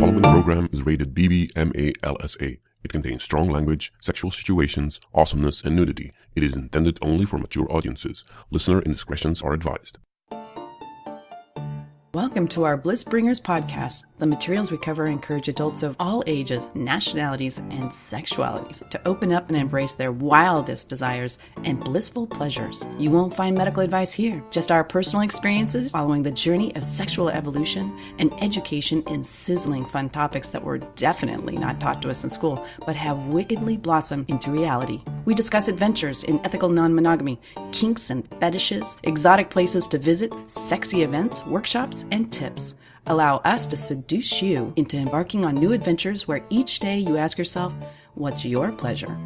following program is rated BBMALSA. It contains strong language, sexual situations, awesomeness, and nudity. It is intended only for mature audiences. Listener indiscretions are advised. Welcome to our Bliss Bringers podcast. The materials we cover encourage adults of all ages, nationalities, and sexualities to open up and embrace their wildest desires and blissful pleasures. You won't find medical advice here, just our personal experiences following the journey of sexual evolution and education in sizzling fun topics that were definitely not taught to us in school, but have wickedly blossomed into reality. We discuss adventures in ethical non-monogamy, kinks and fetishes, exotic places to visit, sexy events, workshops, and tips. Allow us to seduce you into embarking on new adventures where each day you ask yourself, what's your pleasure?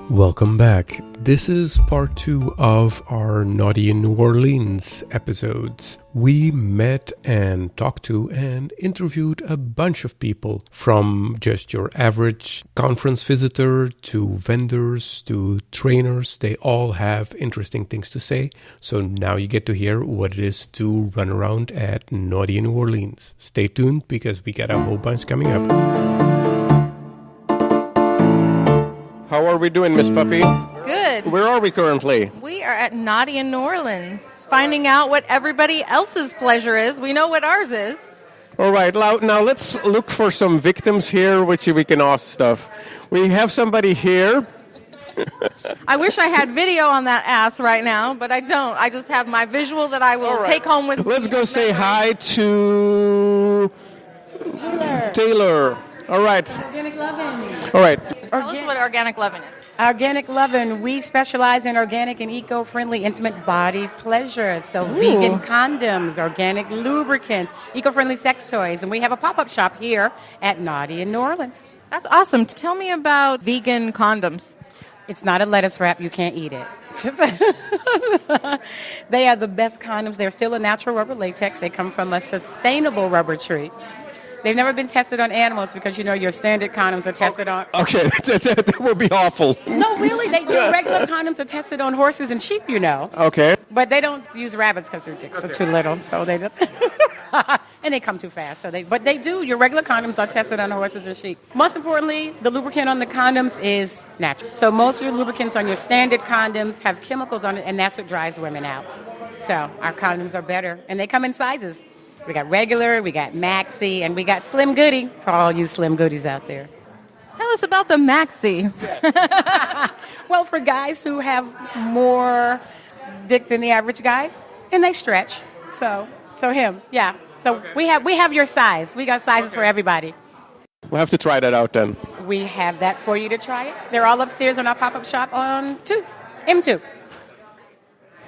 Welcome back. This is part 2 of our Naughty in New Orleans episodes. We met and talked to and interviewed a bunch of people, from just your average conference visitor to vendors to trainers. They all have interesting things to say. So now you get to hear what it is to run around at Naughty in New Orleans. Stay tuned because we got a whole bunch coming up. How are we doing, Miss Puppy? Good. Where are we currently? We are at Naughty in New Orleans, finding out what everybody else's pleasure is. We know what ours is. All right, now let's look for some victims here, which we can ask stuff. We have somebody here. I wish I had video on that ass right now, but I don't. I just have my visual that I will take home with me. Let's go say hi to Taylor. All right. Organic Lovin'. All right. Tell us what Organic Lovin' is. Organic Lovin', we specialize in organic and eco-friendly intimate body pleasure. So vegan condoms, organic lubricants, eco-friendly sex toys. And we have a pop-up shop here at Naughty in New Orleans. That's awesome. Tell me about vegan condoms. It's not a lettuce wrap. You can't eat it. They are the best condoms. They're still a natural rubber latex. They come from a sustainable rubber tree. They've never been tested on animals because, you know, your standard condoms are tested on... Okay, that would be awful. No, really, your regular condoms are tested on horses and sheep, you know. Okay. But they don't use rabbits because their dicks are too little, so they don't... and they come too fast. But they do. Your regular condoms are tested on horses and sheep. Most importantly, the lubricant on the condoms is natural. So most of your lubricants on your standard condoms have chemicals on it, and that's what drives women out. So our condoms are better, and they come in sizes. We got regular, we got maxi, and we got slim goody for all you slim goodies out there. Tell us about the maxi. Well, for guys who have more dick than the average guy, and they stretch. So him, yeah. So we have your size. We got sizes for everybody. We'll have to try that out then. We have that for you to try it. They're all upstairs in our pop-up shop on M2.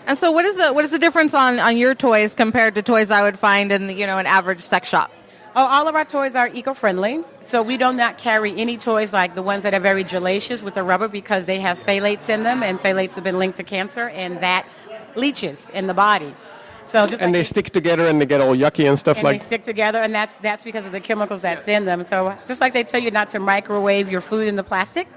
And so what is the difference on your toys compared to toys I would find in an average sex shop? Oh, all of our toys are eco-friendly. So we do not carry any toys like the ones that are very gelacious with the rubber because they have phthalates in them, and phthalates have been linked to cancer, and that leaches in the body. So they stick together and they get all yucky and stuff and like. They stick together, and that's because of the chemicals that's in them. So just like they tell you not to microwave your food in the plastic,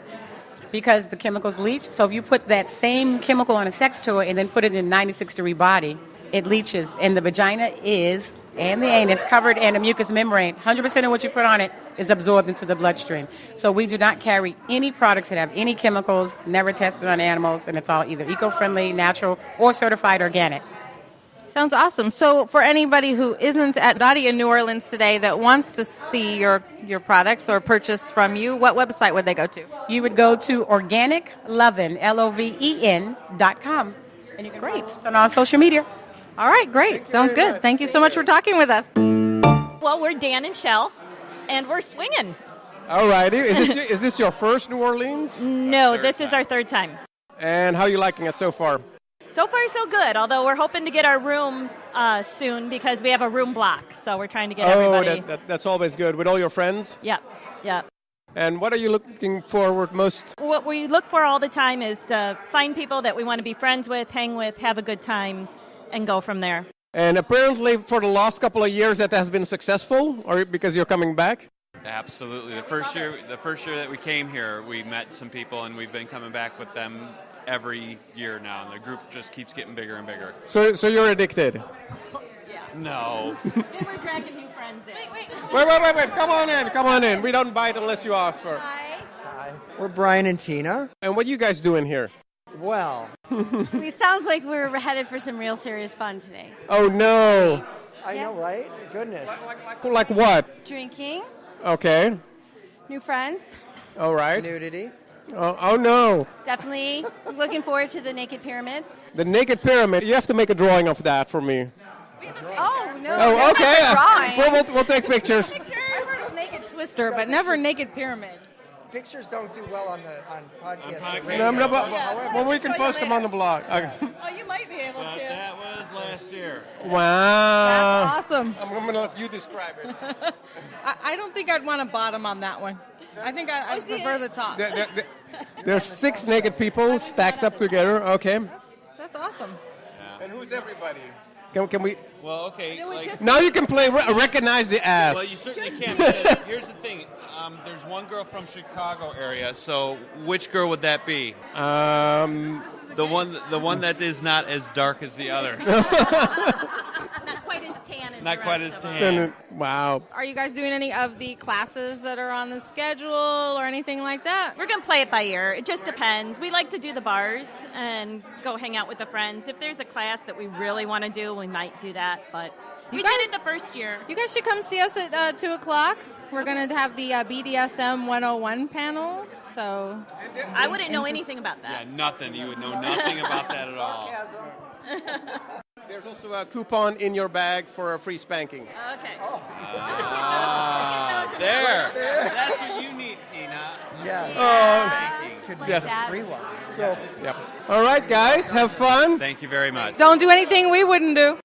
because the chemicals leach. So if you put that same chemical on a sex toy and then put it in a 96-degree body, it leaches. And the vagina and the anus covered in a mucous membrane. 100% of what you put on it is absorbed into the bloodstream. So we do not carry any products that have any chemicals, never tested on animals, and it's all either eco-friendly, natural, or certified organic. Sounds awesome. So for anybody who isn't at Naughty in New Orleans today that wants to see your products or purchase from you, what website would they go to? You would go to organiclovin, LOVEN.com. And you can Great. It's on all social media. All right, great. Sounds good. Thank you so much for talking with us. Well, we're Dan and Shell, and we're swinging. All righty. Is this your first New Orleans? No, this is our third time. And how are you liking it so far? So far, so good, although we're hoping to get our room soon because we have a room block, so we're trying to get everybody. That's always good. With all your friends? Yep. And what are you looking forward most? What we look for all the time is to find people that we want to be friends with, hang with, have a good time, and go from there. And apparently for the last couple of years that has been successful, or because you're coming back? Absolutely. The first year that we came here, we met some people, and we've been coming back with them every year now, and the group just keeps getting bigger and bigger. So you're addicted? No. And we're dragging new friends in. Wait. Come on in. We don't bite unless you ask for. Hi. We're Brian and Tina. And what are you guys doing here? Well, It sounds like we're headed for some real serious fun today. Oh, no. I know, right? Goodness. Like what? Drinking, Okay. new friends, All right. Nudity. Oh, no. definitely looking forward to the Naked Pyramid. The naked pyramid. You have to make a drawing of that for me. Oh, no. Oh, okay. Drawings. We'll take pictures. I've heard of naked twister, but never naked pyramid. Pictures don't do well on podcasts. On or podcasts. radio. No, but well, we can post them on the blog. Okay. Oh, you might be able to. That was last year. Wow. Awesome. I'm going to let you describe it. I don't think I'd want a bottom on that one. I think I prefer the top. There's 6 naked people stacked up together. Okay. That's awesome. And who's everybody? Can we? Well, okay. Now you can play recognize the ass. Well, you certainly can. Because here's the thing. There's one girl from Chicago area. So which girl would that be? The one that is not as dark as the others. Not quite as tan as Not the quite rest as of tan. them. Wow. Are you guys doing any of the classes that are on the schedule or anything like that? We're going to play it by ear. It just depends. We like to do the bars and go hang out with the friends. If there's a class that we really want to do, we might do that. But we did it the first year. You guys should come see us at 2 o'clock. We're going to have the BDSM 101 panel. So I wouldn't know anything about that. Yeah, nothing. You would know nothing about that at all. There's also a coupon in your bag for a free spanking. Okay. There. That's what you need, Tina. Yes. Could be yes. a free one. So, yep. All right, guys, have fun. Thank you very much. don't do anything we wouldn't do.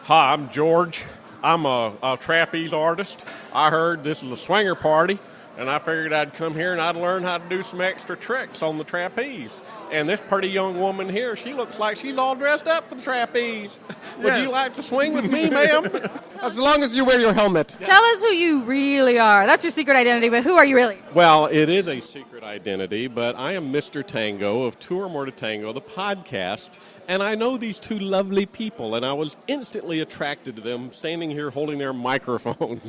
Hi, I'm George. I'm a trapeze artist. I heard this is a swinger party, and I figured I'd come here and I'd learn how to do some extra tricks on the trapeze. And this pretty young woman here, she looks like she's all dressed up for the trapeze. Would you like to swing with me, ma'am? As long as you wear your helmet. Tell us who you really are. That's your secret identity, but who are you really? Well, it is a secret identity, but I am Mr. Tango of Two or More to Tango, the podcast, and I know these two lovely people, and I was instantly attracted to them standing here holding their microphones.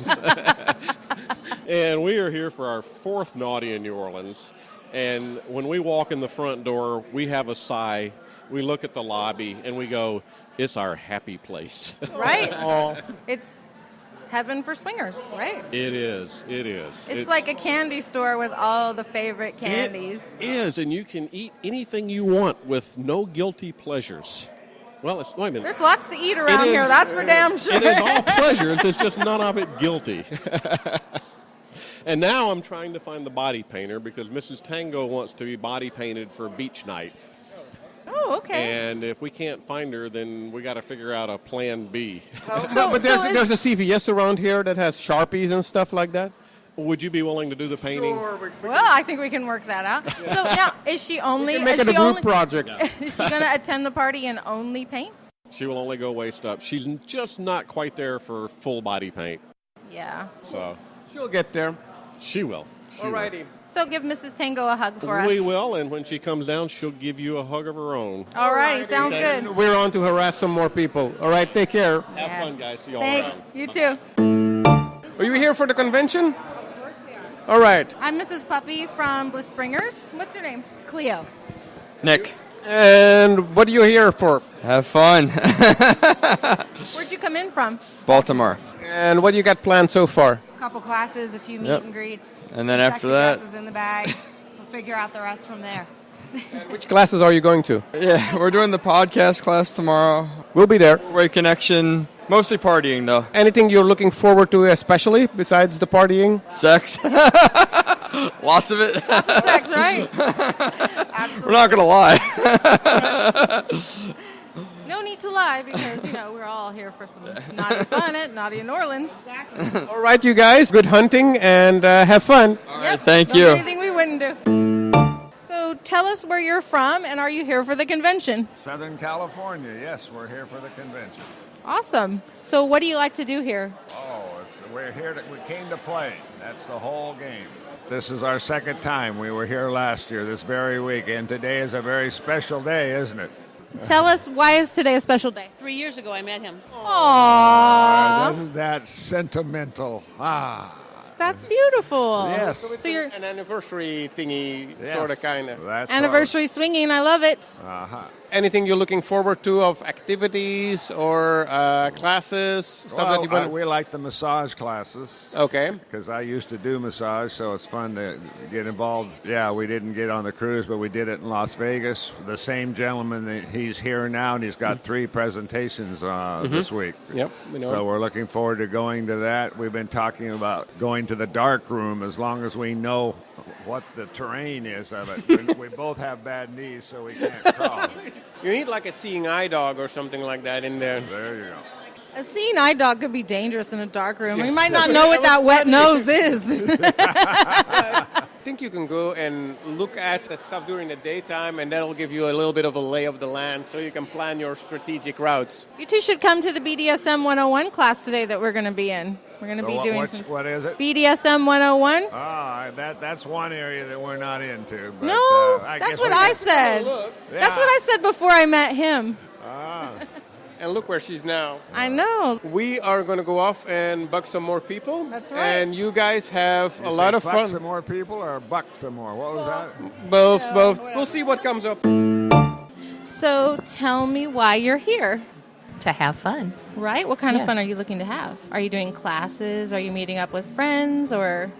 And we are here for our 4th Naughty in New Orleans. And when we walk in the front door, we have a sigh. We look at the lobby, and we go, it's our happy place. Right. It's heaven for swingers, right? It is. It is. It's like a candy store with all the favorite candies. It is, and you can eat anything you want with no guilty pleasures. Well, wait a minute. There's lots to eat around here, that's for damn sure. It is all pleasures. It's just none of it guilty. And now I'm trying to find the body painter because Mrs. Tango wants to be body painted for beach night. Oh, okay. And if we can't find her, then we got to figure out a plan B. But there's a CVS around here that has Sharpies and stuff like that. Would you be willing to do the painting? Well, I think we can work that out. So now, is she only? Make it a group project. Is she going to attend the party and only paint? She will only go waist up. She's just not quite there for full body paint. Yeah. So she'll get there. She will. Alrighty. So give Mrs. Tango a hug for us. We will, and when she comes down, she'll give you a hug of her own. Alrighty, sounds good. We're on to harass some more people. All right, take care. Have fun, guys. See y'all Thanks. around. You too. Are you here for the convention? Of course we are. All right. I'm Mrs. Puppy from Bliss Bringers. What's your name? Cleo. Nick. And what are you here for? Have fun. Where'd you come in from? Baltimore. And what do you got planned so far? A couple classes, a few meet Yep. and greets. And then Sexy after that- dresses in the bag. We'll figure out the rest from there. Which classes are you going to? Yeah, we're doing the podcast class tomorrow. We'll be there. Way Connection. Mostly partying, though. Anything you're looking forward to especially besides the partying? Sex. Lots of it. Lots of sex, right? Absolutely. We're not going to lie. No need to lie because, we're all here for some naughty fun at Naughty in New Orleans. Exactly. All right, you guys. Good hunting and have fun. All right, thank you. Anything we wouldn't do. So tell us where you're from and are you here for the convention? Southern California, yes, we're here for the convention. Awesome. So what do you like to do here? We're here, we came to play. That's the whole game. This is our second time. We were here last year, this very week, and today is a very special day, isn't it? Tell us, why is today a special day? 3 years ago, I met him. Aww. Isn't that sentimental? That's beautiful. Yes. So it's So you're an anniversary thingy, Yes, sort of, kind of. that's anniversary swinging. I love it. Anything you're looking forward to of activities or classes, stuff that you want? We like the massage classes. Okay. Because I used to do massage, so it's fun to get involved. Yeah, we didn't get on the cruise, but we did it in Las Vegas. The same gentleman, he's here now, and he's got 3 presentations this week. Yep. So we're looking forward to going to that. We've been talking about going to the dark room as long as we know what the terrain is of it. We both have bad knees, so we can't crawl. You need like a seeing eye dog or something like that in there. There you go. A seeing eye dog could be dangerous in a dark room. Yes. We might not know what that wet nose is. I think you can go and look at that stuff during the daytime, and that'll give you a little bit of a lay of the land so you can plan your strategic routes. You two should come to the BDSM 101 class today that we're going to be in. We're going to be doing some... What is it? BDSM 101. That's one area that we're not into. But, No, I that's guess what we I can- said. That's what I said before I met him. And look where she's now. I know. We are going to go off and bug some more people. That's right. And you guys have You a say lot of fuck fun. some more people or buck some more? What was that? Both. We'll see what comes up. So tell me why you're here. To have fun. Right? What kind of Yes. fun are you looking to have? Are you doing classes? Are you meeting up with friends? Or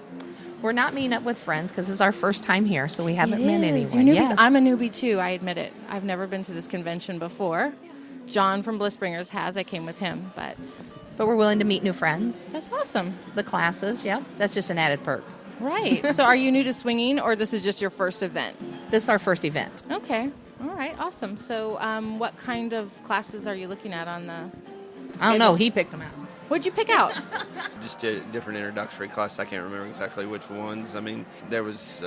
We're not meeting up with friends because it's our first time here, so we haven't met anyone. You're newbies. Yes. I'm a newbie too. I admit it. I've never been to this convention before. John from Blissbringers has. I came with him, but we're willing to meet new friends. That's awesome. The classes, yeah, that's just an added perk. Right. So are you new to swinging, or this is just your first event? This is our first event. Okay. All right. Awesome. So what kind of classes are you looking at on the I don't know. He picked them out. What'd you pick out? Just a different introductory class. I can't remember exactly which ones. I mean, there was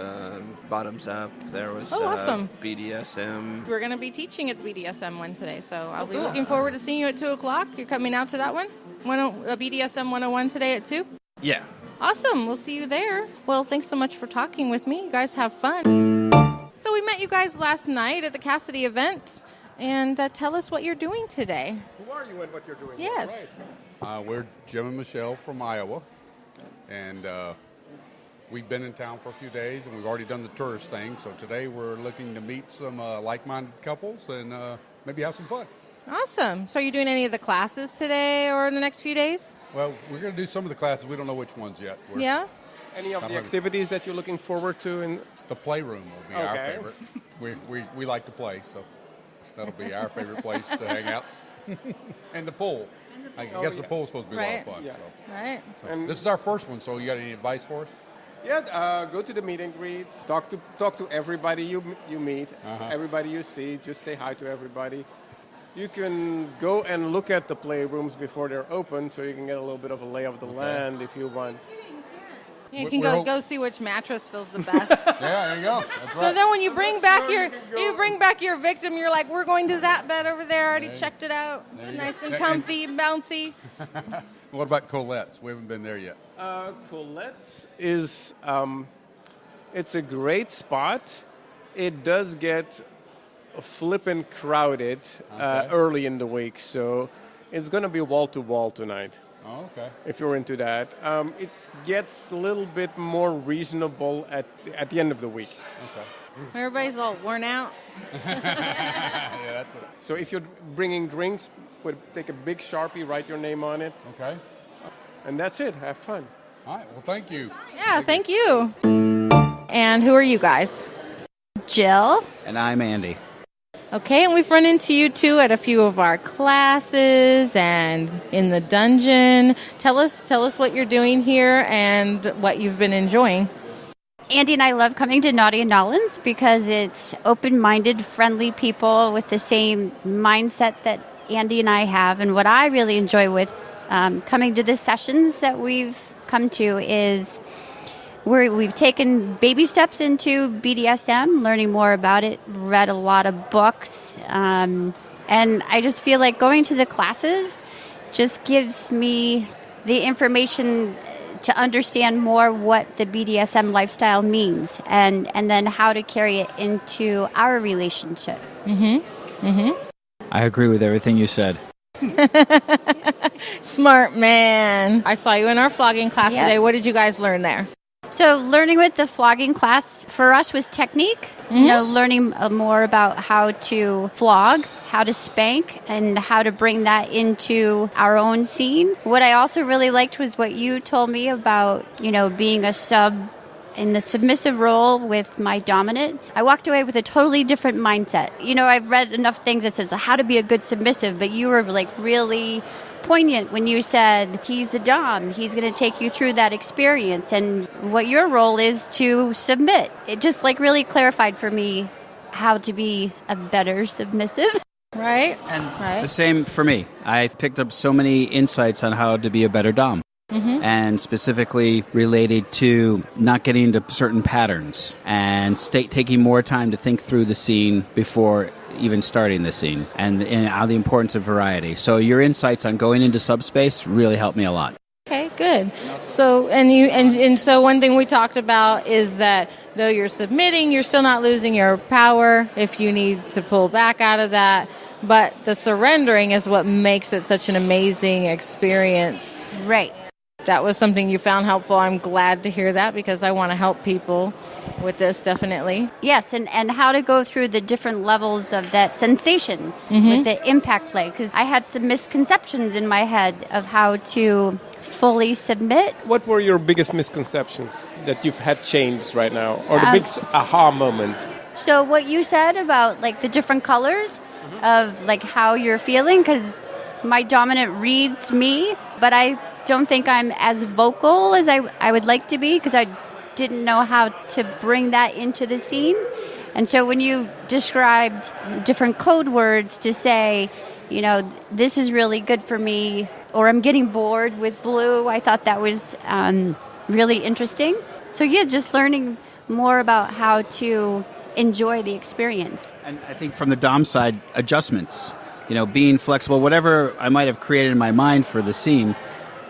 Bottoms Up. There was awesome. BDSM. We're going to be teaching at BDSM one today, so I'll be looking forward to seeing you at 2 o'clock. You're coming out to that one? BDSM 101 today at 2? Yeah. Awesome. We'll see you there. Well, thanks so much for talking with me. You guys have fun. So we met you guys last night at the Cassidy event. And tell us what you're doing today. Who are you and what you're doing? Yes. We're Jim and Michelle from Iowa, and we've been in town for a few days, and we've already done the tourist thing. So today we're looking to meet some like-minded couples and maybe have some fun. Awesome. So are you doing any of the classes today or in the next few days? Well, we're going to do some of the classes. We don't know which ones yet. Yeah? Any of the activities that you're looking forward to? In The playroom will be our favorite. We like to play, so that'll be our favorite place to hang out. And the pool. I guess the pool's supposed to be a lot of fun. Yeah. So. Right. So this is our first one, so you got any advice for us? Yeah, go to the meet and greets. Talk to everybody you meet, everybody you see. Just say hi to everybody. You can go and look at the playrooms before they're open, so you can get a little bit of a lay of the land if you want. You can go see which mattress feels the best. Yeah, there you go. That's right. So then when you bring back your victim, you're like, we're going to that bed over there. I already checked it out. It's nice and comfy and bouncy. What about Colette's? We haven't been there yet. Colette's is it's a great spot. It does get flippin' crowded early in the week, so it's going to be wall to wall tonight. Oh, okay. If you're into that, it gets a little bit more reasonable at the end of the week. Okay. Everybody's all worn out. Yeah, that's it. So if you're bringing drinks, take a big Sharpie, write your name on it. Okay. And that's it. Have fun. All right. Well, thank you. Yeah, thank you. And who are you guys? Jill. And I'm Andy. Okay, and we've run into you two at a few of our classes and in the dungeon. Tell us what you're doing here and what you've been enjoying. Andy and I love coming to Naughty and Nawlins because it's open-minded, friendly people with the same mindset that Andy and I have. And what I really enjoy with coming to the sessions that we've come to is we've taken baby steps into BDSM, learning more about it, read a lot of books, and I just feel like going to the classes just gives me the information to understand more what the BDSM lifestyle means and then how to carry it into our relationship. Mm-hmm. Mm-hmm. I agree with everything you said. Smart man. I saw you in our flogging class today. What did you guys learn there? So learning with the flogging class for us was technique, learning more about how to flog, how to spank, and how to bring that into our own scene. What I also really liked was what you told me about, being a sub in the submissive role with my dominant. I walked away with a totally different mindset. I've read enough things that says how to be a good submissive, but you were really poignant when you said he's the dom. He's going to take you through that experience and what your role is to submit. It just really clarified for me how to be a better submissive. Right? And the same for me. I've picked up so many insights on how to be a better dom. And specifically related to not getting into certain patterns and taking more time to think through the scene before even starting the scene, and the importance of variety. So your insights on going into subspace really helped me a lot. Okay, good. So and so one thing we talked about is that though you're submitting, you're still not losing your power if you need to pull back out of that. But the surrendering is what makes it such an amazing experience. Right. That was something you found helpful. I'm glad to hear that because I want to help people with this, definitely. Yes, and how to go through the different levels of that sensation with the impact play. Because I had some misconceptions in my head of how to fully submit. What were your biggest misconceptions that you've had changed right now? Or the big aha moment? So what you said about the different colors of how you're feeling, because my dominant reads me, but I don't think I'm as vocal as I would like to be because I didn't know how to bring that into the scene. And so when you described different code words to say, this is really good for me, or I'm getting bored with blue, I thought that was really interesting. So just learning more about how to enjoy the experience. And I think from the dom side, adjustments, being flexible, whatever I might have created in my mind for the scene,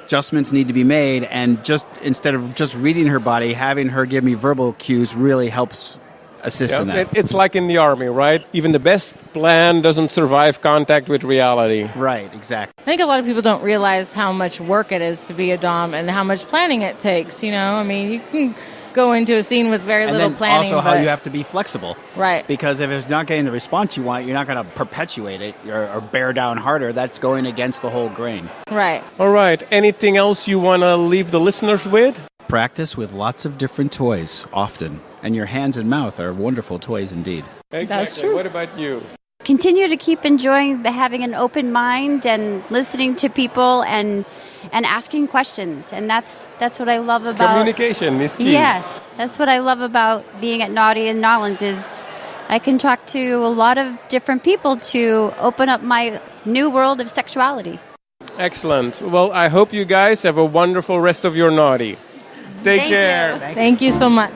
adjustments need to be made, and just instead of just reading her body, having her give me verbal cues really helps assist in that. It's like in the army, right? Even the best plan doesn't survive contact with reality. Right, exactly. I think a lot of people don't realize how much work it is to be a dom and how much planning it takes, you can go into a scene with very little planning. And then also how you have to be flexible. Right. Because if it's not getting the response you want, you're not going to perpetuate it or bear down harder. That's going against the whole grain. Right. All right. Anything else you want to leave the listeners with? Practice with lots of different toys, often. And your hands and mouth are wonderful toys indeed. Exactly. That's true. What about you? Continue to keep enjoying having an open mind and listening to people and asking questions, and that's what I love about communication is key. Yes, that's what I love about being at Naughty and Nawlins is I can talk to a lot of different people to open up my new world of sexuality. Excellent. Well, I hope you guys have a wonderful rest of your Naughty. Take care. Thank you so much.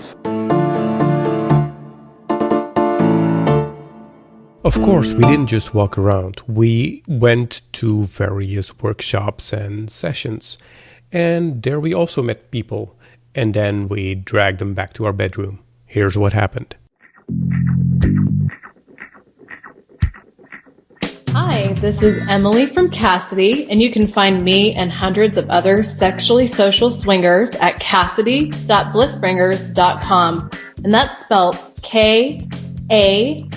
Of course, we didn't just walk around. We went to various workshops and sessions. And there we also met people. And then we dragged them back to our bedroom. Here's what happened. Hi, this is Emily from Cassidy, and you can find me and hundreds of other sexually social swingers at cassidy.blissbringers.com. And that's spelled KASIDIE.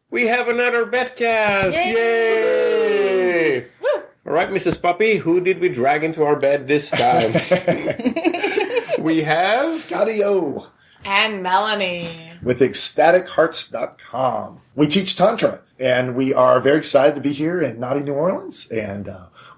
We have another bedcast! Yay! All right, Mrs. Puppy, who did we drag into our bed this time? We have Scotty O. And Melanie. With ecstatichearts.com. We teach Tantra, and we are very excited to be here in Naughty New Orleans, and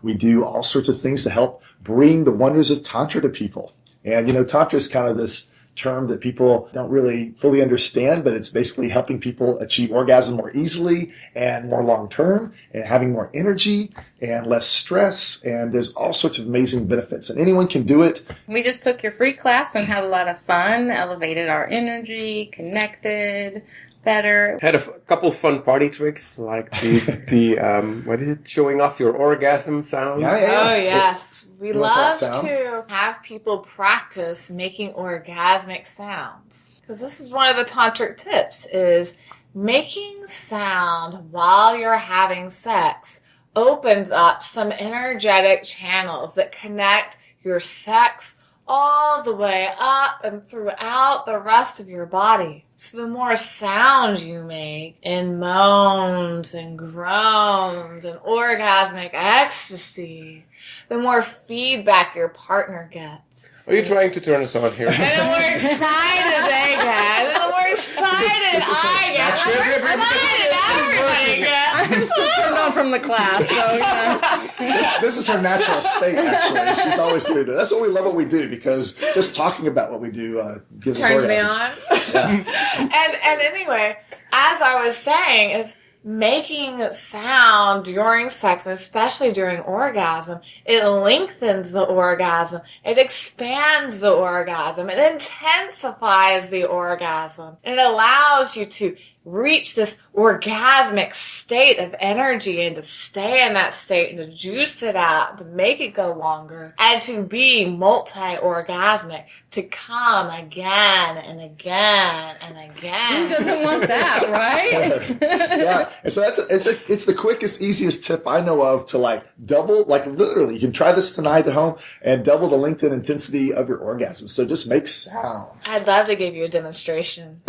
we do all sorts of things to help bring the wonders of Tantra to people. And, Tantra is kind of this term that people don't really fully understand, but it's basically helping people achieve orgasm more easily and more long-term and having more energy and less stress. And there's all sorts of amazing benefits, and anyone can do it. We just took your free class and had a lot of fun, elevated our energy, connected, better. Had a couple fun party tricks, like the what is it? Showing off your orgasm sound. Oh, yes. We You want that love sound? to have people practice making orgasmic sounds. Because this is one of the tantric tips, is making sound while you're having sex opens up some energetic channels that connect your sex all the way up and throughout the rest of your body. So the more sound you make in moans and groans and orgasmic ecstasy, the more feedback your partner gets. Are you trying to turn us on here? And the more excited they get, and the more excited I get, the more excited everybody gets. I'm still turned on from the class, so This is her natural state, actually. She's always doing that. That's what we love what we do, because just talking about what we do gives us Turns me orgasms. on. And anyway, as I was saying, is making sound during sex, especially during orgasm, it lengthens the orgasm, it expands the orgasm, it intensifies the orgasm, and it allows you to reach this orgasmic state of energy and to stay in that state and to juice it out, to make it go longer, and to be multi-orgasmic, to come again and again and again. Who doesn't want that, right? Yeah, and so it's the quickest, easiest tip I know of to like double, like literally, you can try this tonight at home and double the length and intensity of your orgasm. So just make sound. I'd love to give you a demonstration.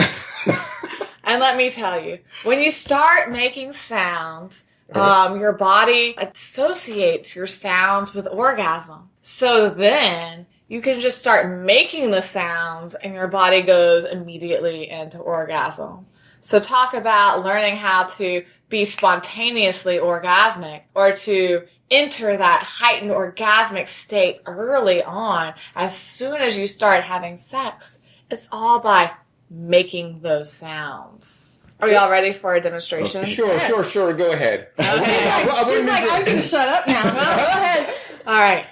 And let me tell you, when you start making sounds, your body associates your sounds with orgasm. So then you can just start making the sounds and your body goes immediately into orgasm. So talk about learning how to be spontaneously orgasmic, or to enter that heightened orgasmic state early on as soon as you start having sex. It's all by making those sounds. Are y'all ready for a demonstration? Sure. Go ahead. He's like, I'm going to shut up now. Go ahead. All right.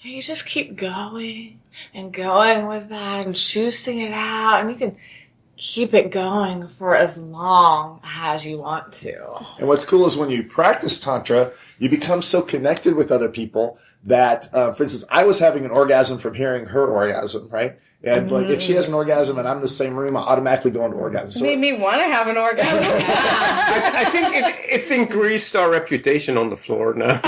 You just keep going and going with that and juicing it out, and you can keep it going for as long as you want to. And what's cool is when you practice Tantra, you become so connected with other people that, for instance, I was having an orgasm from hearing her orgasm, right? And like, if she has an orgasm and I'm in the same room, I automatically go into orgasm. It So made me want to have an orgasm. I think it increased our reputation on the floor now.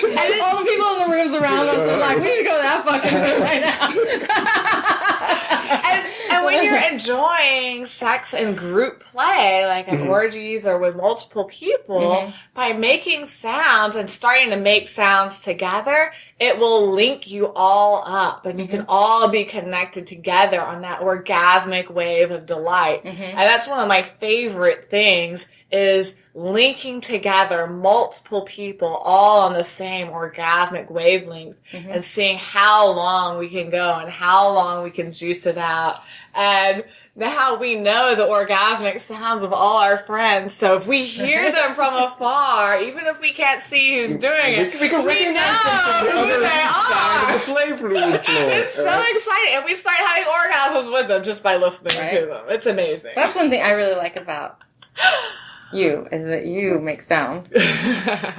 And all the people in the rooms around us are like, we need to go to that fucking room right now. And when you're enjoying sex in group play, like at orgies or with multiple people, by making sounds and starting to make sounds together, it will link you all up, and you can all be connected together on that orgasmic wave of delight. And that's one of my favorite things, is linking together multiple people all on the same orgasmic wavelength and seeing how long we can go and how long we can juice it out. And now we know the orgasmic sounds of all our friends. So if we hear them from afar, even if we can't see who's doing it, we can recognize them from the other side of the playroom floor. It's so exciting. And we start having orgasms with them just by listening to them. It's amazing. That's one thing I really like about you, is that you make sound.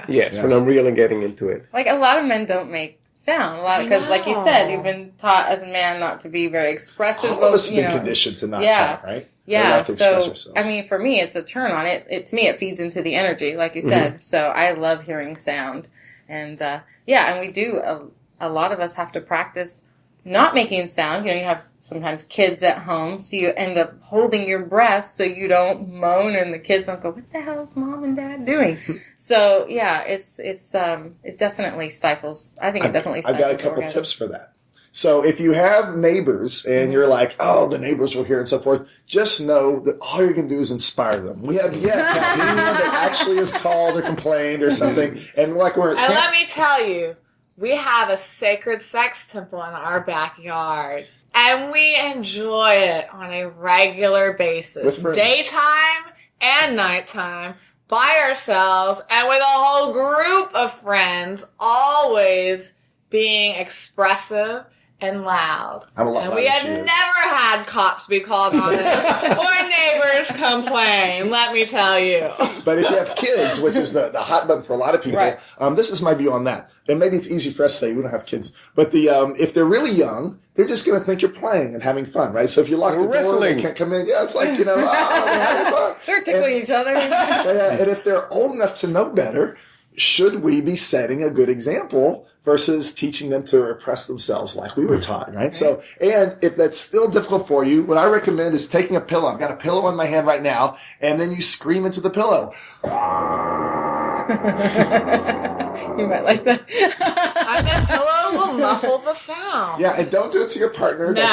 Yes, when I'm really getting into it. Like, a lot of men don't make sound. A lot, because, like you said, you've been taught as a man not to be very expressive. all of us have been conditioned to not talk, right? Yeah, Not to express so, ourselves. I mean, for me, it's a turn on. To me, it feeds into the energy, like you said. So I love hearing sound. And, and we do, a lot of us have to practice not making sound. You know, you have sometimes kids at home, so you end up holding your breath so you don't moan and the kids don't go, what the hell is mom and dad doing? So, yeah, it definitely stifles. I think it definitely stifles I've got a couple orgasm. tips for that. So if you have neighbors and you're like, oh, the neighbors were here and so forth, just know that all you're going to do is inspire them. We have yet to have anyone that actually has called or complained or something. And like And let me tell you, we have a sacred sex temple in our backyard. And we enjoy it on a regular basis. Daytime and nighttime. By ourselves and with a whole group of friends, always being expressive and loud. And we have never had cops be called on us or neighbors complain, let me tell you. But if you have kids, which is the hot button for a lot of people, this is my view on that. And maybe it's easy for us to say we don't have kids. But if they're really young, they're just going to think you're playing and having fun, right? So if you lock the door, they can't come in. Yeah, it's like, they're having fun. They're tickling each other. And if they're old enough to know better, should we be setting a good example versus teaching them to repress themselves like we were taught, right? So, and if that's still difficult for you, what I recommend is taking a pillow. I've got a pillow in my hand right now, and then you scream into the pillow. You might like that. And the pillow will muffle the sound. Yeah, and don't do it to your partner. No.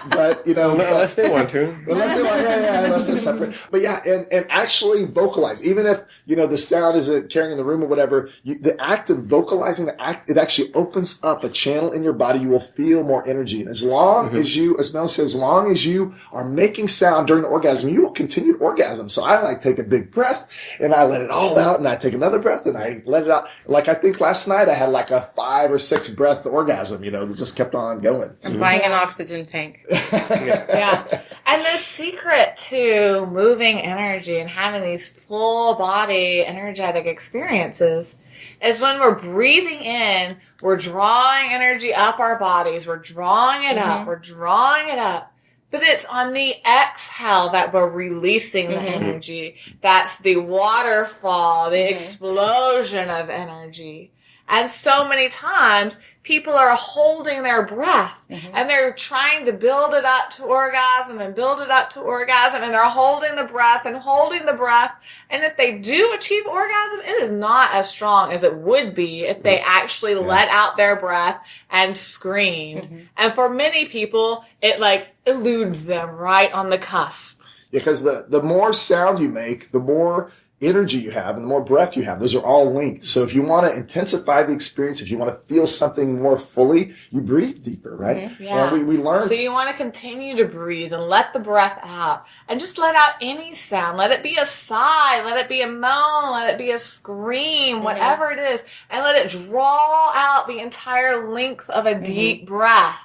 But, unless they want to. Unless they want, unless they're separate. But yeah, and actually vocalize. Even if, the sound isn't carrying in the room or whatever, the act of vocalizing, it actually opens up a channel in your body. You will feel more energy. And as long as you, as Mel says, as long as you are making sound during the orgasm, you will continue to orgasm. So I take a big breath and I let it all out, and I take another breath and I let it out. Like I think last night I had like a 5 or 6 breath orgasm, that just kept on going. I'm buying an oxygen tank. Yeah. And the secret to moving energy and having these full body energetic experiences is when we're breathing in, we're drawing energy up our bodies, we're drawing it up, we're drawing it up. But it's on the exhale that we're releasing the energy. That's the waterfall, the explosion of energy. And so many times, people are holding their breath and they're trying to build it up to orgasm and build it up to orgasm, and they're holding the breath and holding the breath. And if they do achieve orgasm, it is not as strong as it would be if they actually let out their breath and screamed. And for many people, it eludes them right on the cusp. Because the more sound you make, the more energy you have and the more breath you have. Those are all linked. So if you want to intensify the experience, if you want to feel something more fully, you breathe deeper, right? Yeah. And we learn. So you want to continue to breathe and let the breath out and just let out any sound. Let it be a sigh, let it be a moan, let it be a scream, whatever it is, and let it draw out the entire length of a deep breath,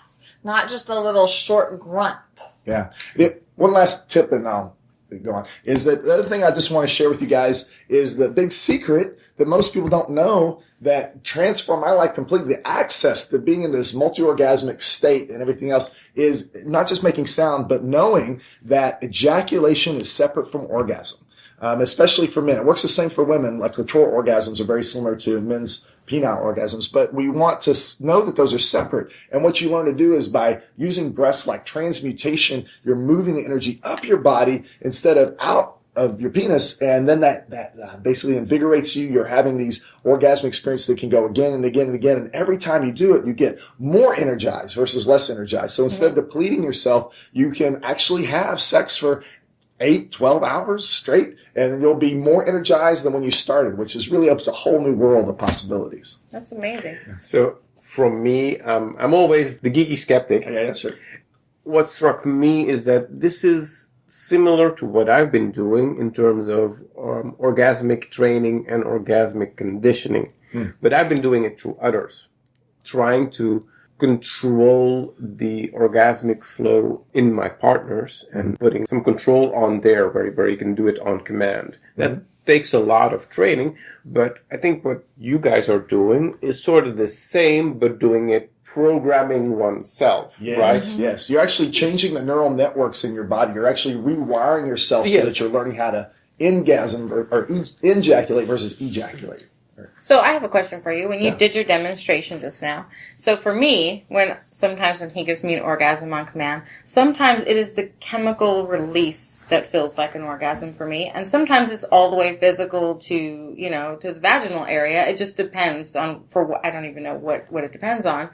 not just a little short grunt. Yeah. One last tip, and I'll go on, is that the other thing I just want to share with you guys is the big secret that most people don't know that transform my life completely. The access to being in this multi-orgasmic state and everything else is not just making sound, but knowing that ejaculation is separate from orgasm, especially for men. It works the same for women. Like clitoral orgasms are very similar to men's penile orgasms, but we want to know that those are separate. And what you learn to do is by using breaths like transmutation, you're moving the energy up your body instead of out of your penis, and then that basically invigorates you. You're having these orgasmic experiences that can go again and again and again, and every time you do it, you get more energized versus less energized. So instead of depleting yourself, you can actually have sex for 8, 12 hours straight, and you'll be more energized than when you started, which is really up to a whole new world of possibilities. That's amazing. So from me, I'm always the geeky skeptic. Yeah, sure. What struck me is that this is similar to what I've been doing in terms of orgasmic training and orgasmic conditioning. But I've been doing it through others, trying to control the orgasmic flow in my partners and putting some control on there where you can do it on command. That takes a lot of training, but I think what you guys are doing is sort of the same, but doing it programming oneself, right? Yes. You're actually changing the neural networks in your body. You're actually rewiring yourself so that you're learning how to ingasm or ejaculate versus ejaculate. So I have a question for you. When you did your demonstration just now, so for me, sometimes when he gives me an orgasm on command, sometimes it is the chemical release that feels like an orgasm for me, and sometimes it's all the way physical to the vaginal area. It just depends on I don't even know what it depends on.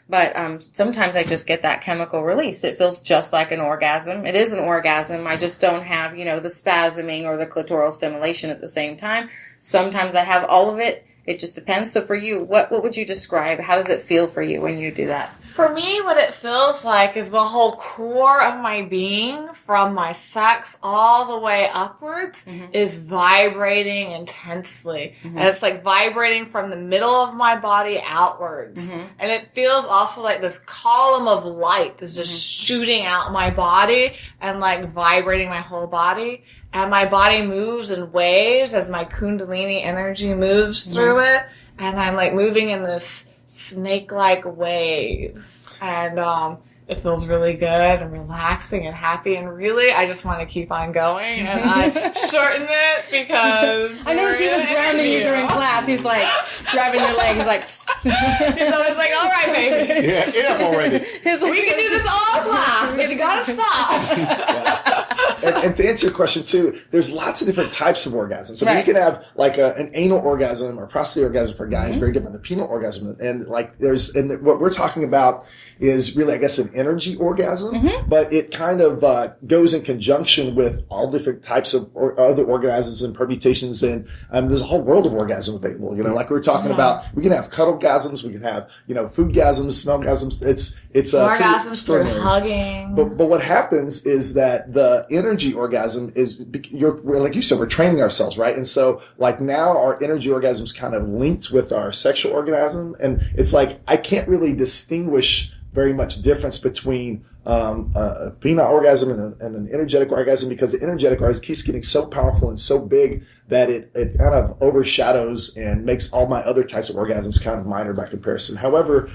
But sometimes I just get that chemical release. It feels just like an orgasm. It is an orgasm. I just don't have, the spasming or the clitoral stimulation at the same time. Sometimes I have all of it. It just depends. So for you, what would you describe? How does it feel for you when you do that? For me, what it feels like is the whole core of my being, from my sex all the way upwards, is vibrating intensely. And it's like vibrating from the middle of my body outwards. And it feels also like this column of light is just shooting out my body and like vibrating my whole body. And my body moves in waves as my kundalini energy moves through it. And I'm like moving in this snake-like wave. And it feels really good and relaxing and happy. And really, I just want to keep on going. And I shorten it because... I noticed he was grounding you during class. He's like grabbing your legs like... He's always like, all right, baby. Yeah, enough already. We can do this all class, but you gotta stop. And to answer your question too, there's lots of different types of orgasms. So you can have like an anal orgasm or prostate orgasm for guys, very different than penile orgasm. And like and what we're talking about is really, I guess, an energy orgasm, but it kind of goes in conjunction with all different types of other orgasms and permutations. And there's a whole world of orgasm available. Like we were talking about, we can have cuddle-gasms, we can have food-gasms, smell-gasms. It's orgasms through hugging. But what happens is that the energy orgasm is, like you said, we're training ourselves, right? And so like now our energy orgasm is kind of linked with our sexual orgasm. And it's like, I can't really distinguish very much difference between a penile orgasm and an energetic orgasm, because the energetic orgasm keeps getting so powerful and so big that it kind of overshadows and makes all my other types of orgasms kind of minor by comparison. However,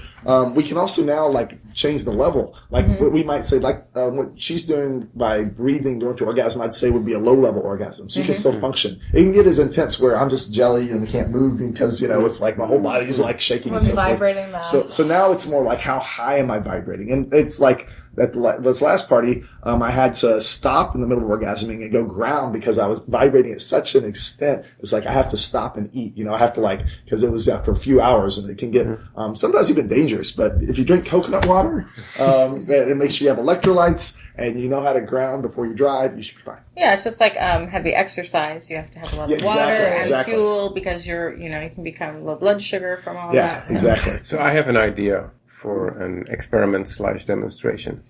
we can also now like change the level. Like what we might say, like what she's doing by breathing going to orgasm, I'd say would be a low level orgasm. So you can still function. It can get as intense where I'm just jelly and can't move because, it's like my whole body's like shaking and so forth. Vibrating that. So now it's more like how high am I vibrating? And it's like, at this last party, I had to stop in the middle of orgasming and go ground because I was vibrating at such an extent. It's like I have to stop and eat. I have to because it was after a few hours and it can get sometimes even dangerous. But if you drink coconut water, and make sure you have electrolytes and you know how to ground before you drive, you should be fine. Yeah, it's just like heavy exercise. You have to have a lot of water and fuel because you can become low blood sugar from all that. Yeah, exactly. So I have an idea for an experiment/demonstration.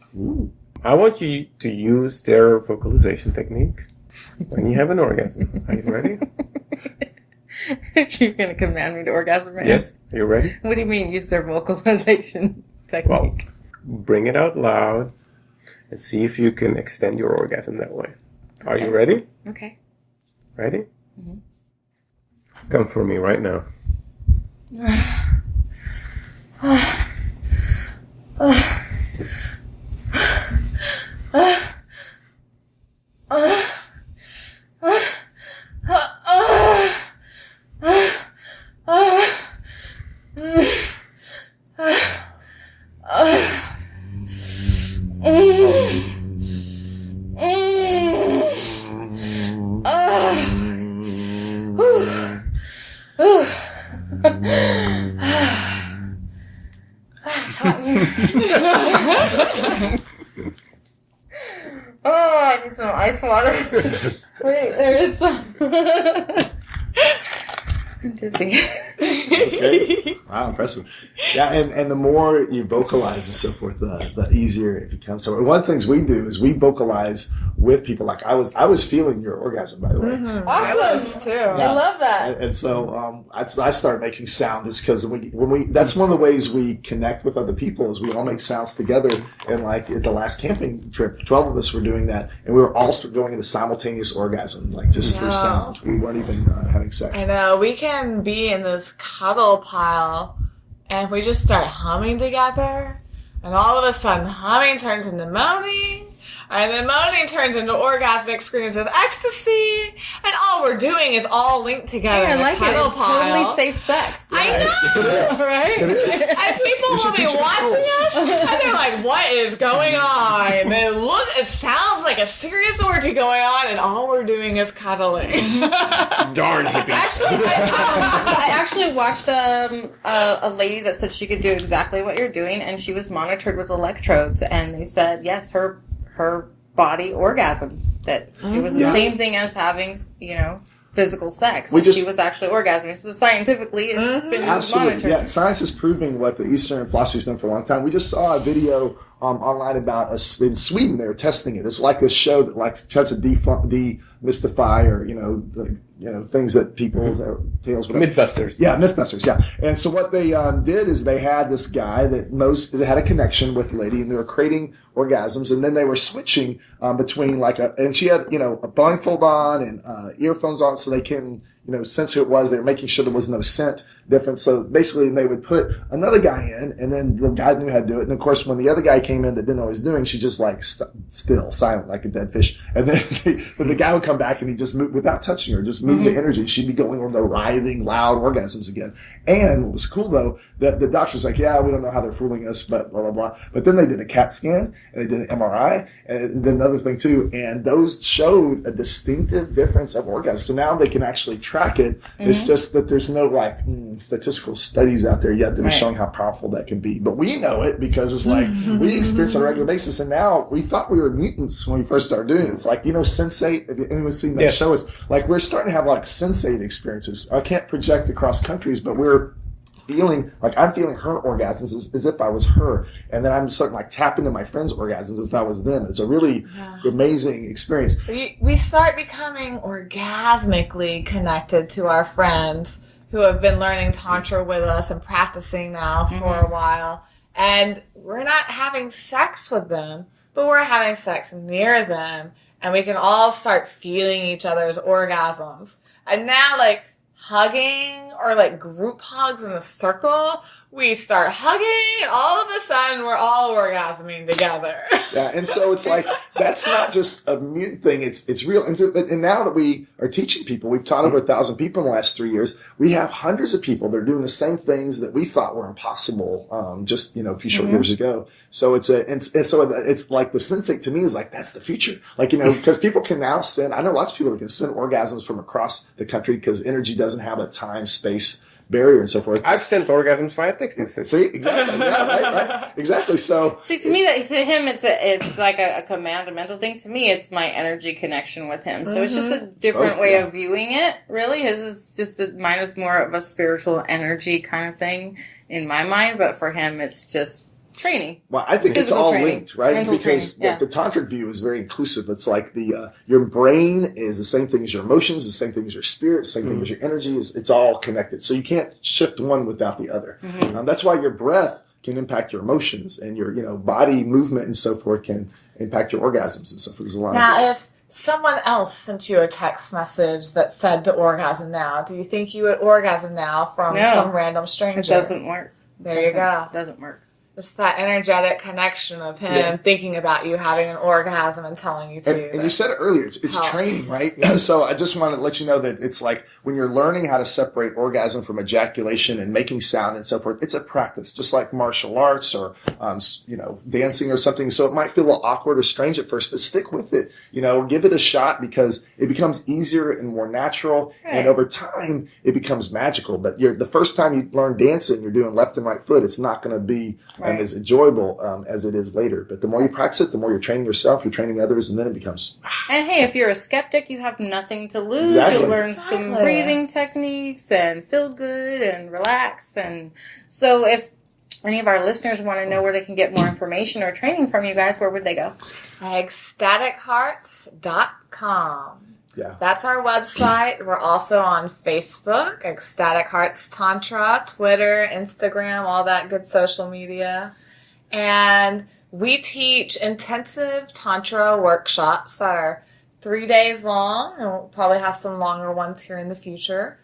I want you to use their vocalization technique when you have an orgasm. Are you ready? You're going to command me to orgasm right Yes. Are you ready? What do you mean, use their vocalization technique? Well, bring it out loud and see if you can extend your orgasm that way. Are you ready? Okay. Ready? Come for me right now. I need some ice water. Wait, there is some. I'm dizzy. That's great. Wow, impressive. Yeah, and the more you vocalize and so forth, the easier it becomes. So one of the things we do is we vocalize with people. Like I was feeling your orgasm, by the way. Awesome, too. Yeah. I love that. And so I started making sound just because when we that's one of the ways we connect with other people is we all make sounds together. And like at the last camping trip, 12 of us were doing that, and we were also going into simultaneous orgasm, like just through sound. We weren't even having sex. I know. We can be in this cuddle pile, and if we just start humming together, and all of a sudden humming turns into moaning, and then moaning turns into orgasmic screams of ecstasy, and all we're doing is all linked together in a cuddle It's pile. totally safe sex. I know, It is. Right? It is. and people We should will be teach it in watching schools. us, and they're like, "What is going on?" And then look, it sounds like a serious orgy going on, and all we're doing is cuddling. Darn hippies. I actually watched a lady that said she could do exactly what you're doing, and she was monitored with electrodes, and they said, yes, her body orgasm, that it was the same thing as having, physical sex. She was actually orgasming. So scientifically, it's been monitored. Yeah, science is proving what the Eastern philosophy has done for a long time. We just saw a video online about in Sweden. They're testing it. It's like this show that tries to demystify or things that people's tales. Mythbusters. Yeah, Mythbusters. Yeah. And so what they did is they had this guy that had a connection with the lady, and they were creating orgasms, and then they were switching between and she had a blindfold on and earphones on, so they can sense who it was. They were making sure there was no scent difference. So basically, they would put another guy in, and then the guy knew how to do it. And of course, when the other guy came in that didn't know what he was doing, she just still, silent like a dead fish. And then the guy would come back and he just moved without touching her, just move the energy. She'd be going on the writhing, loud orgasms again. And what was cool though, that the doctor's like, yeah, we don't know how they're fooling us, but blah, blah, blah. But then they did a CAT scan and they did an MRI and then another thing too. And those showed a distinctive difference of orgasm. So now they can actually track it. It's just that there's no statistical studies out there yet that are showing how powerful that can be. But we know it because it's we experience it on a regular basis. And now we thought we were mutants when we first started doing it. It's Sense8. Have anyone's seen that show? It's we're starting to have Sense8 experiences. I can't project across countries, but we're feeling I'm feeling her orgasms as if I was her, and then I'm starting tap into my friends' orgasms as if I was them. It's a really amazing experience. We start becoming orgasmically connected to our friends who have been learning Tantra with us and practicing now for a while, and we're not having sex with them, but we're having sex near them, and we can all start feeling each other's orgasms. And now hugging or group hugs in a circle, we start hugging and all of a sudden we're all orgasming together. Yeah, and so it's that's not just a mute thing, it's real. And now that we are teaching people, we've taught over 1,000 people in the last 3 years, we have hundreds of people that are doing the same things that we thought were impossible just a few short years ago. So it's the Sense8 to me is that's the future. Because people can now send, I know lots of people that can send orgasms from across the country because energy doesn't have a time, space barrier and so forth. I've sent orgasms via text message. See, exactly. Yeah, right. Exactly. So to me, to him, it's like a command, a mental thing. To me, it's my energy connection with him. So it's just a different way of viewing it. Really, his is just mine is more of a spiritual energy kind of thing in my mind, but for him, it's just training. Well, I think it's all linked, right? Mental because training, the tantric view is very inclusive. It's your brain is the same thing as your emotions, the same thing as your spirit, the same thing as your energy. It's all connected. So you can't shift one without the other. That's why your breath can impact your emotions, and your body movement and so forth can impact your orgasms and so forth. Now, if someone else sent you a text message that said to orgasm now, do you think you would orgasm now from some random stranger? It doesn't work. There you go. It doesn't work. It's that energetic connection of him thinking about you having an orgasm and telling you to. And you said it earlier, it's training, right? So I just want to let you know that it's when you're learning how to separate orgasm from ejaculation and making sound and so forth, it's a practice, just like martial arts or, dancing or something. So it might feel a little awkward or strange at first, but stick with it. Give it a shot because it becomes easier and more natural. Right. And over time, it becomes magical. But the first time you learn dancing, you're doing left and right foot. It's not going to be as enjoyable as it is later. But the more you practice it, the more you're training yourself, you're training others, and then it becomes... And hey, if you're a skeptic, you have nothing to lose. Exactly. You'll learn some breathing techniques and feel good and relax. And so if any of our listeners want to know where they can get more information or training from you guys, where would they go? EcstaticHearts.com. Yeah. That's our website. We're also on Facebook, Ecstatic Hearts Tantra, Twitter, Instagram, all that good social media. And we teach intensive Tantra workshops that are 3 days long, and we'll probably have some longer ones here in the future.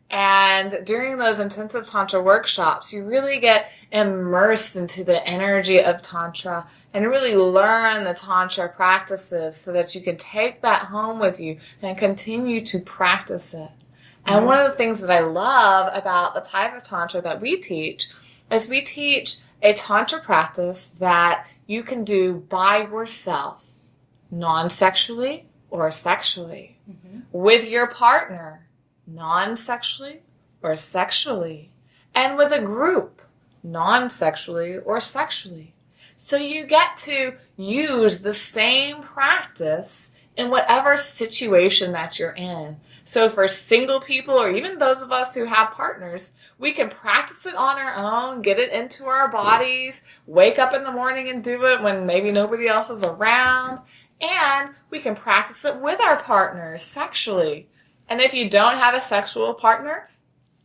And during those intensive Tantra workshops, you really get immersed into the energy of Tantra and really learn the Tantra practices so that you can take that home with you and continue to practice it. And one of the things that I love about the type of Tantra that we teach is we teach a Tantra practice that you can do by yourself, non-sexually or sexually, with your partner, non-sexually or sexually, and with a group, non-sexually or sexually. So you get to use the same practice in whatever situation that you're in. So for single people, or even those of us who have partners, we can practice it on our own, get it into our bodies, wake up in the morning and do it when maybe nobody else is around. And we can practice it with our partners sexually. And if you don't have a sexual partner,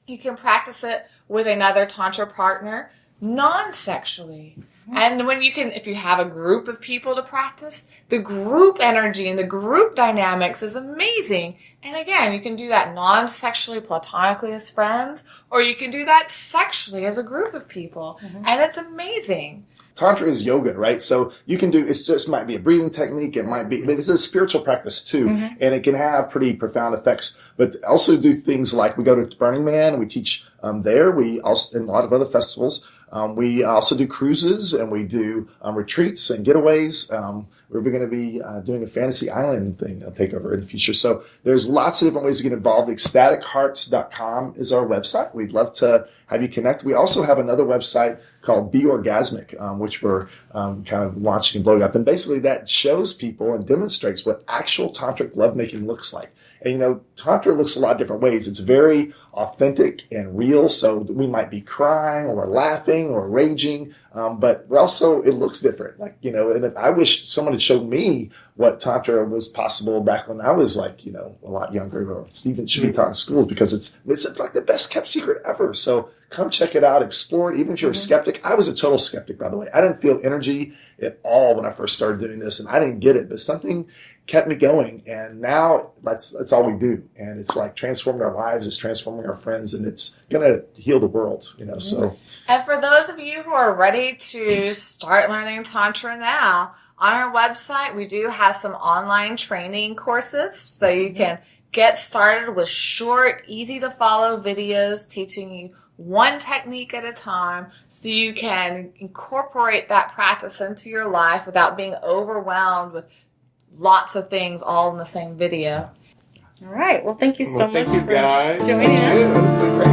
you can practice it with another Tantra partner non-sexually. And when if you have a group of people to practice, the group energy and the group dynamics is amazing. And again, you can do that non-sexually, platonically as friends, or you can do that sexually as a group of people. And it's amazing. Tantra is yoga, right? So you can do, it just might be a breathing technique. It might be, but it's a spiritual practice too. And it can have pretty profound effects, but also do things like we go to Burning Man and we teach there. We also, in a lot of other festivals, we also do cruises and we do retreats and getaways. We're going to be doing a fantasy island thing, a takeover in the future. So there's lots of different ways to get involved. EcstaticHearts.com is our website. We'd love to have you connect. We also have another website called Be Orgasmic, which we're kind of launching and blowing up. And basically that shows people and demonstrates what actual tantric lovemaking looks like. And, you know, Tantra looks a lot of different ways. It's very authentic and real. So we might be crying or laughing or raging. But also it looks different. Like, you know, and I wish someone had showed me what Tantra was possible back when I was like, you know, a lot younger, or even should be taught in schools, because it's like the best kept secret ever. So come check it out, explore it. Even if you're a skeptic, I was a total skeptic, by the way. I didn't feel energy at all when I first started doing this, and I didn't get it, but something kept me going. And now that's all we do. And it's like transforming our lives, it's transforming our friends, and it's going to heal the world, you know, so. And for those of you who are ready to start learning Tantra now, on our website, we do have some online training courses, so you can get started with short, easy to follow videos teaching you one technique at a time, so you can incorporate that practice into your life without being overwhelmed with lots of things all in the same video. All right. Well, thank you so much thank you, for guys. joining us. This has been great.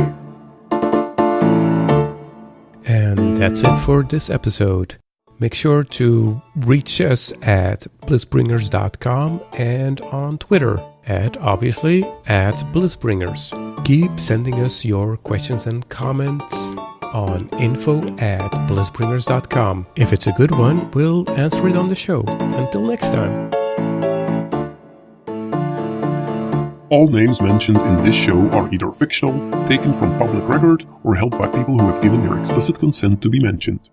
And that's it for this episode. Make sure to reach us at blissbringers.com and on Twitter obviously at blissbringers. Keep sending us your questions and comments on info@blissbringers.com. If it's a good one, we'll answer it on the show. Until next time. All names mentioned in this show are either fictional, taken from public record, or held by people who have given their explicit consent to be mentioned.